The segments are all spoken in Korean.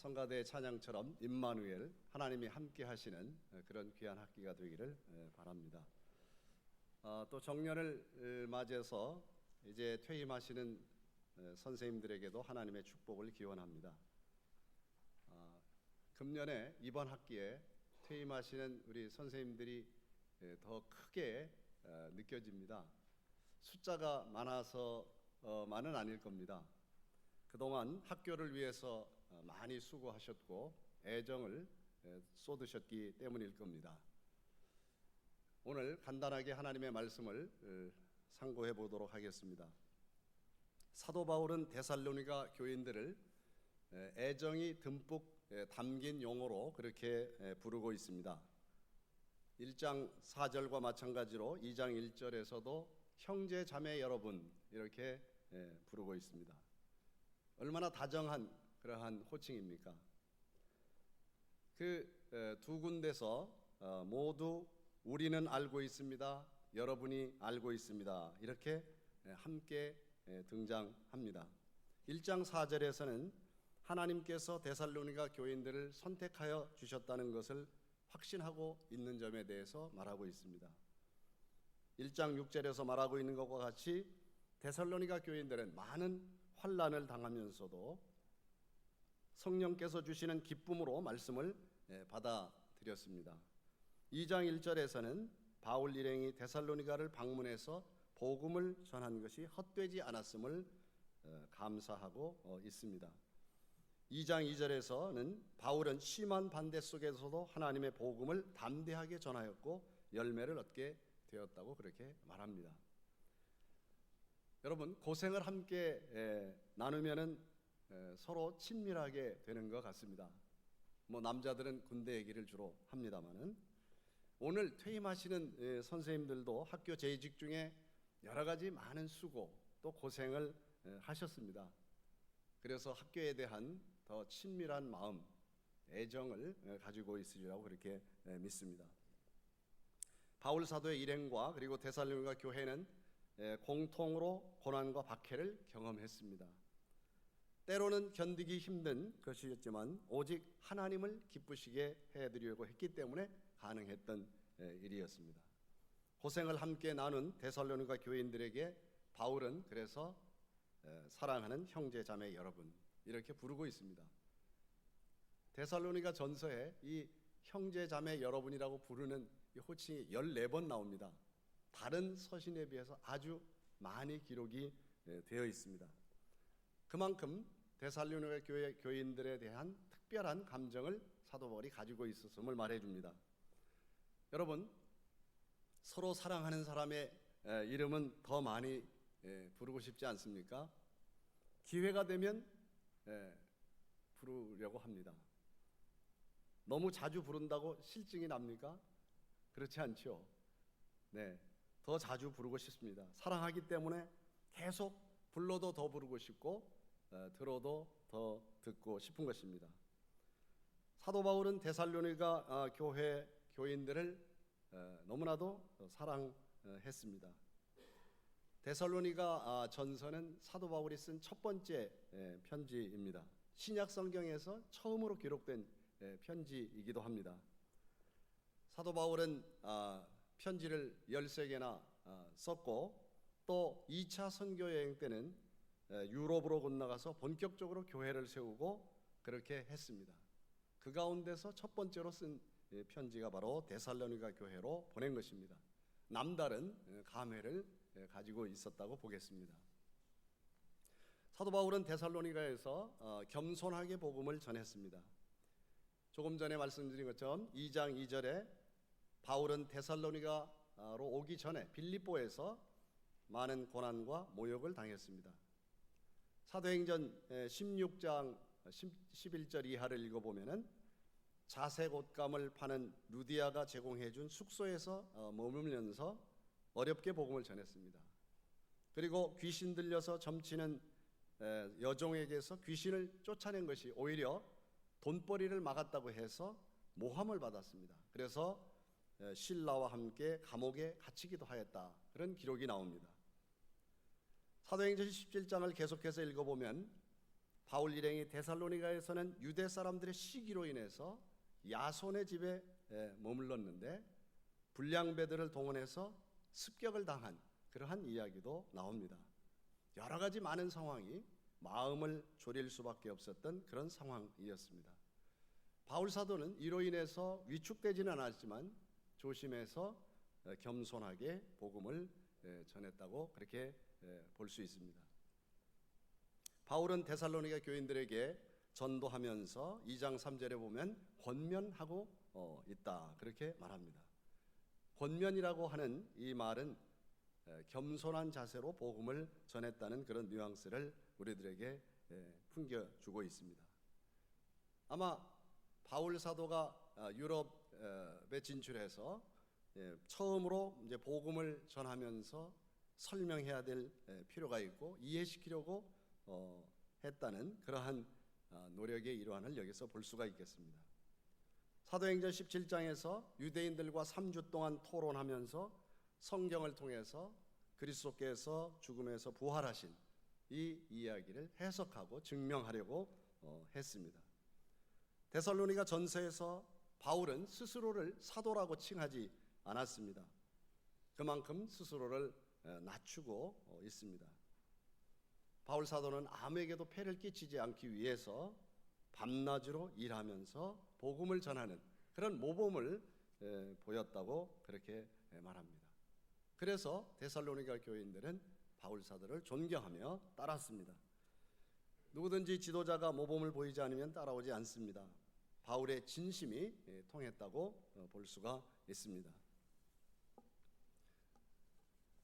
성가대 찬양처럼 임마누엘 하나님이 함께 하시는 그런 귀한 학기가 되기를 바랍니다. 또 정년을 맞이해서 이제 퇴임하시는 선생님들에게도 하나님의 축복을 기원합니다. 금년에 이번 학기에 퇴임하시는 우리 선생님들이 더 크게 느껴집니다. 숫자가 많아서만은 아닐 겁니다. 그동안 학교를 위해서 많이 수고하셨고 애정을 쏟으셨기 때문일 겁니다. 오늘 간단하게 하나님의 말씀을 상고해 보도록 하겠습니다. 사도 바울은 데살로니가 교인들을 애정이 듬뿍 담긴 용어로 그렇게 부르고 있습니다. 1장 4절과 마찬가지로 2장 1절에서도 형제 자매 여러분 이렇게 부르고 있습니다. 얼마나 다정한 그러한 호칭입니까? 그 두 군데서 모두 우리는 알고 있습니다. 여러분이 알고 있습니다. 이렇게 함께 등장합니다. 1장 4절에서는 하나님께서 데살로니가 교인들을 선택하여 주셨다는 것을 확신하고 있는 점에 대해서 말하고 있습니다. 1장 6절에서 말하고 있는 것과 같이 데살로니가 교인들은 많은 환난을 당하면서도 성령께서 주시는 기쁨으로 말씀을 받아들였습니다. 2장 1절에서는 바울 일행이 데살로니가를 방문해서 복음을 전한 것이 헛되지 않았음을 감사하고 있습니다. 2장 2절에서는 바울은 심한 반대 속에서도 하나님의 복음을 담대하게 전하였고 열매를 얻게 되었다고 그렇게 말합니다. 여러분, 고생을 함께 나누면은 서로 친밀하게 되는 것 같습니다. 남자들은 군대 얘기를 주로 합니다만은 오늘 퇴임하시는 선생님들도 학교 재직 중에 여러 가지 많은 수고 또 고생을 하셨습니다. 그래서 학교에 대한 더 친밀한 마음, 애정을 가지고 있으리라고 그렇게 믿습니다. 바울 사도의 일행과 그리고 데살로니가 교회는 공통으로 고난과 박해를 경험했습니다. 때로는 견디기 힘든 것이었지만 오직 하나님을 기쁘시게 해드리려고 했기 때문에 가능했던 일이었습니다. 고생을 함께 나눈 데살로니가 교인들에게 바울은 그래서 사랑하는 형제 자매 여러분 이렇게 부르고 있습니다. 데살로니가 전서에 이 형제 자매 여러분이라고 부르는 이 호칭이 14번 나옵니다. 다른 서신에 비해서 아주 많이 기록이 되어 있습니다. 그만큼 데살로니가 교회 교인들에 대한 특별한 감정을 사도 바울이 가지고 있었음을 말해줍니다. 여러분, 서로 사랑하는 사람의 이름은 더 많이 부르고 싶지 않습니까? 기회가 되면 부르려고 합니다. 너무 자주 부른다고 실증이 납니까? 그렇지 않죠. 더 자주 부르고 싶습니다. 사랑하기 때문에 계속 불러도 더 부르고 싶고 들어도 더 듣고 싶은 것입니다. 사도 바울은 데살로니가 교회 교인들을 너무나도 사랑했습니다. 데살로니가 전서는 사도 바울이 쓴 첫 번째 편지입니다. 신약 성경에서 처음으로 기록된 편지이기도 합니다. 사도 바울은 편지를 13개나 썼고 또 2차 선교 여행 때는 유럽으로 건너가서 본격적으로 교회를 세우고 그렇게 했습니다. 그 가운데서 첫 번째로 쓴 편지가 바로 데살로니가 교회로 보낸 것입니다. 남다른 감회를 가지고 있었다고 보겠습니다. 사도 바울은 데살로니가에서 겸손하게 복음을 전했습니다. 조금 전에 말씀드린 것처럼 2장 2절에 바울은 데살로니가로 오기 전에 빌립보에서 많은 고난과 모욕을 당했습니다. 사도행전 16장 11절 이하를 읽어보면은 자색 옷감을 파는 루디아가 제공해준 숙소에서 머물면서 어렵게 복음을 전했습니다. 그리고 귀신 들려서 점치는 여종에게서 귀신을 쫓아낸 것이 오히려 돈벌이를 막았다고 해서 모함을 받았습니다. 그래서 신라와 함께 감옥에 갇히기도 하였다. 그런 기록이 나옵니다. 사도행전 17장을 계속해서 읽어보면 바울 일행이 데살로니가에서는 유대 사람들의 시기로 인해서 야손의 집에 머물렀는데 불량배들을 동원해서 습격을 당한 그러한 이야기도 나옵니다. 여러 가지 많은 상황이 마음을 졸일 수밖에 없었던 그런 상황이었습니다. 바울 사도는 이로 인해서 위축되지는 않았지만 조심해서 겸손하게 복음을 전했다고 그렇게 볼 수 있습니다. 바울은 데살로니가 교인들에게 전도하면서 2장 3절에 보면 권면하고 있다 그렇게 말합니다. 권면이라고 하는 이 말은 겸손한 자세로 복음을 전했다는 그런 뉘앙스를 우리들에게 풍겨주고 있습니다. 아마 바울 사도가 유럽에 진출해서 처음으로 이제 복음을 전하면서 설명해야 될 필요가 있고 이해시키려고 했다는 그러한 노력의 일환을 여기서 볼 수가 있겠습니다. 사도행전 17장에서 유대인들과 3주 동안 토론하면서 성경을 통해서 그리스도께서 죽음에서 부활하신 이 이야기를 해석하고 증명하려고 했습니다. 데살로니가 전서에서 바울은 스스로를 사도라고 칭하지 않았습니다. 그만큼 스스로를 낮추고 있습니다. 바울 사도는 아무에게도 폐를 끼치지 않기 위해서 밤낮으로 일하면서 복음을 전하는 그런 모범을 보였다고 그렇게 말합니다. 그래서 데살로니가 교인들은 바울 사도를 존경하며 따랐습니다. 누구든지 지도자가 모범을 보이지 않으면 따라오지 않습니다. 바울의 진심이 통했다고 볼 수가 있습니다.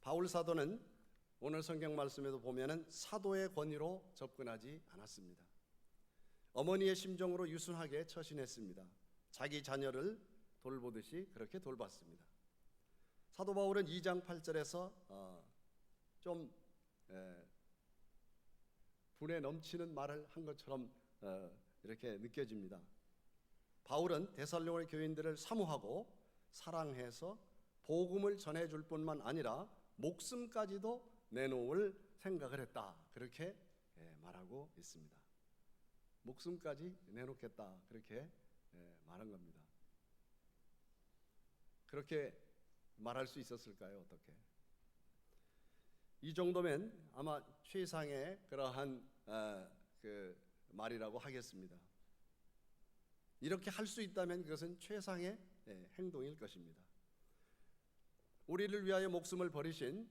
바울 사도는 오늘 성경 말씀에도 보면은 사도의 권위로 접근하지 않았습니다. 어머니의 심정으로 유순하게 처신했습니다. 자기 자녀를 돌보듯이 그렇게 돌봤습니다. 사도 바울은 2장 8절에서 좀 분에 넘치는 말을 한 것처럼 이렇게 느껴집니다. 바울은 데살로니가 교인들을 사모하고 사랑해서 복음을 전해줄 뿐만 아니라 목숨까지도 내놓을 생각을 했다 그렇게 말하고 있습니다. 목숨까지 내놓겠다 그렇게 말한 겁니다. 그렇게 말할 수 있었을까요? 어떻게? 이 정도면 아마 최상의 그러한 그 말이라고 하겠습니다. 이렇게 할 수 있다면 그것은 최상의 행동일 것입니다. 우리를 위하여 목숨을 버리신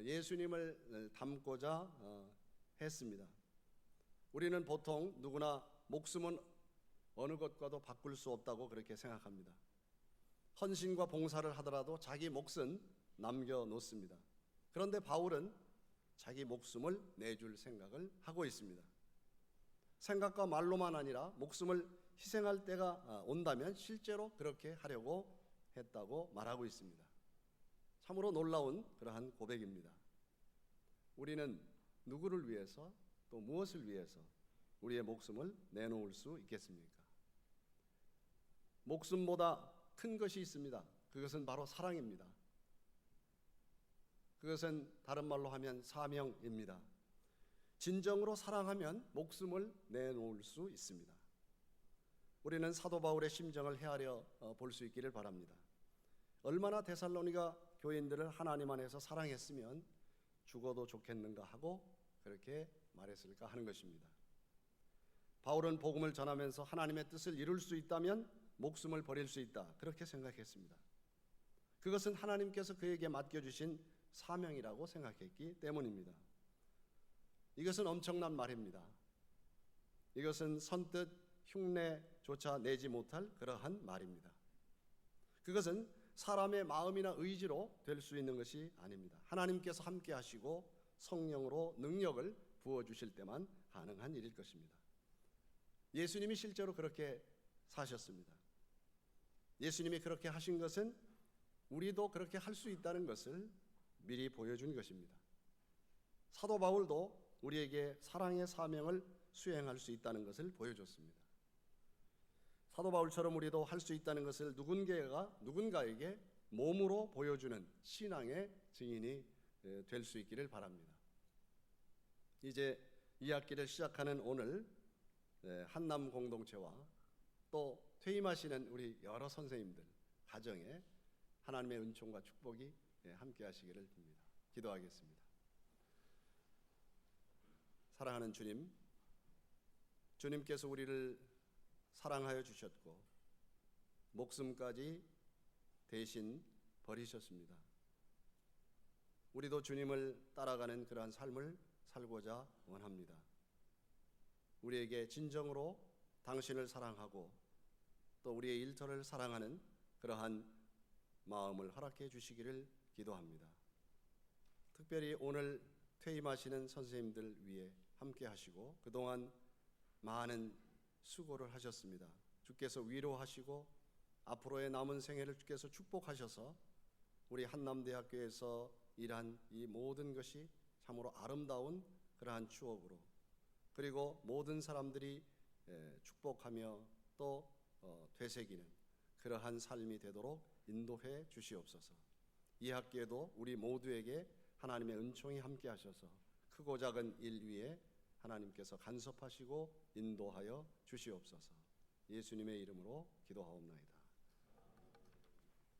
예수님을 닮고자 했습니다. 우리는 보통 누구나 목숨은 어느 것과도 바꿀 수 없다고 그렇게 생각합니다. 헌신과 봉사를 하더라도 자기 몫은 남겨놓습니다. 그런데 바울은 자기 목숨을 내줄 생각을 하고 있습니다. 생각과 말로만 아니라 목숨을 희생할 때가 온다면 실제로 그렇게 하려고 했다고 말하고 있습니다. 참으로 놀라운 그러한 고백입니다. 우리는 누구를 위해서 또 무엇을 위해서 우리의 목숨을 내놓을 수 있겠습니까? 목숨보다 큰 것이 있습니다. 그것은 바로 사랑입니다. 그것은 다른 말로 하면 사명입니다. 진정으로 사랑하면 목숨을 내놓을 수 있습니다. 우리는 사도 바울의 심정을 헤아려 볼 수 있기를 바랍니다. 얼마나 데살로니가 교인들을 하나님 안에서 사랑했으면 죽어도 좋겠는가 하고 그렇게 말했을까 하는 것입니다. 바울은 복음을 전하면서 하나님의 뜻을 이룰 수 있다면 목숨을 버릴 수 있다 그렇게 생각했습니다. 그것은 하나님께서 그에게 맡겨주신 사명이라고 생각했기 때문입니다. 이것은 엄청난 말입니다. 이것은 선뜻 흉내조차 내지 못할 그러한 말입니다. 그것은 사람의 마음이나 의지로 될 수 있는 것이 아닙니다. 하나님께서 함께 하시고 성령으로 능력을 부어주실 때만 가능한 일일 것입니다. 예수님이 실제로 그렇게 사셨습니다. 예수님이 그렇게 하신 것은 우리도 그렇게 할 수 있다는 것을 미리 보여준 것입니다. 사도 바울도 우리에게 사랑의 사명을 수행할 수 있다는 것을 보여줬습니다. 사도 바울처럼 우리도 할 수 있다는 것을 누군가에게 몸으로 보여주는 신앙의 증인이 될 수 있기를 바랍니다. 이제 2학기를 시작하는 오늘 한남 공동체와 또 퇴임하시는 우리 여러 선생님들 가정에 하나님의 은총과 축복이 함께 하시기를 빕니다. 기도하겠습니다. 사랑하는 주님, 주님께서 우리를 사랑하여 주셨고 목숨까지 대신 버리셨습니다. 우리도 주님을 따라가는 그러한 삶을 살고자 원합니다. 우리에게 진정으로 당신을 사랑하고 또 우리의 일터를 사랑하는 그러한 마음을 허락해 주시기를 기도합니다. 특별히 오늘 퇴임하시는 선생님들 위해 함께 하시고 그동안 많은 수고를 하셨습니다. 주께서 위로하시고 앞으로의 남은 생애를 주께서 축복하셔서 우리 한남대학교에서 일한 이 모든 것이 참으로 아름다운 그러한 추억으로 그리고 모든 사람들이 축복하며 또 되새기는 그러한 삶이 되도록 인도해 주시옵소서. 이 학기에도 우리 모두에게 하나님의 은총이 함께 하셔서 크고 작은 일 위에 하나님께서 간섭하시고 인도하여 주시옵소서. 예수님의 이름으로 기도하옵나이다.